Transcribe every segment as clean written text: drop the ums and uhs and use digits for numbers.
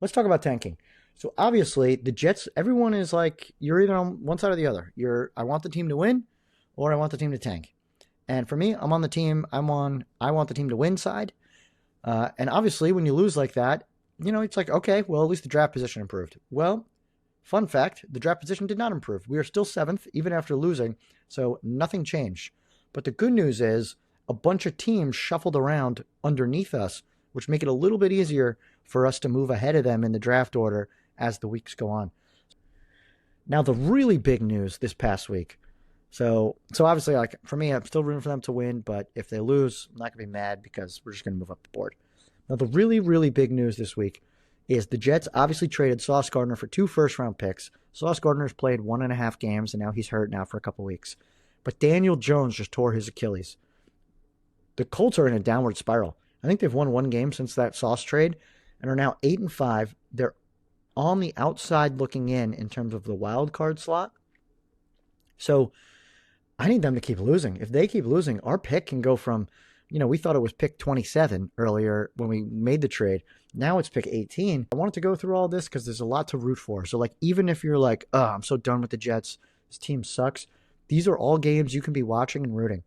let's talk about tanking. So obviously the Jets, everyone is like, you're either on one side or the other. I want the team to win or I want the team to tank. And for me, I'm on the team. I want the team to win side. And obviously when you lose like that, it's like, okay, well, at least the draft position improved. Well, fun fact, the draft position did not improve. We are still seventh, even after losing. So nothing changed. But the good news is a bunch of teams shuffled around underneath us, which make it a little bit easier for us to move ahead of them in the draft order as the weeks go on. Now, the really big news this past week. So obviously, like for me, I'm still rooting for them to win, but if they lose, I'm not gonna be mad because we're just gonna move up the board. Now, the really, really big news this week is the Jets obviously traded Sauce Gardner for 2 first-round picks. Sauce Gardner's played 1.5 games, and now he's hurt now for a couple weeks. But Daniel Jones just tore his Achilles. The Colts are in a downward spiral. I think they've won 1 game since that Sauce trade and are now 8-5. They're on the outside looking in terms of the wild card slot. So I need them to keep losing. If they keep losing, our pick can go from, we thought it was pick 27 earlier when we made the trade. Now it's pick 18. I wanted to go through all this because there's a lot to root for. So, like, even if you're like, oh, I'm so done with the Jets, this team sucks, these are all games you can be watching and rooting.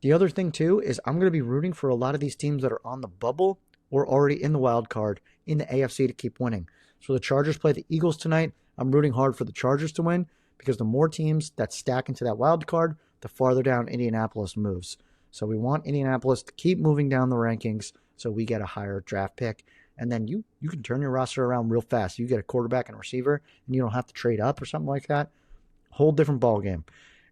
The other thing, too, is I'm going to be rooting for a lot of these teams that are on the bubble or already in the wild card in the AFC to keep winning. So the Chargers play the Eagles tonight. I'm rooting hard for the Chargers to win because the more teams that stack into that wild card, the farther down Indianapolis moves. So we want Indianapolis to keep moving down the rankings so we get a higher draft pick. And then you can turn your roster around real fast. You get a quarterback and a receiver, and you don't have to trade up or something like that. Whole different ball game.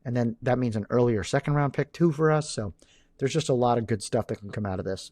And then that means an earlier second round pick too for us. So there's just a lot of good stuff that can come out of this.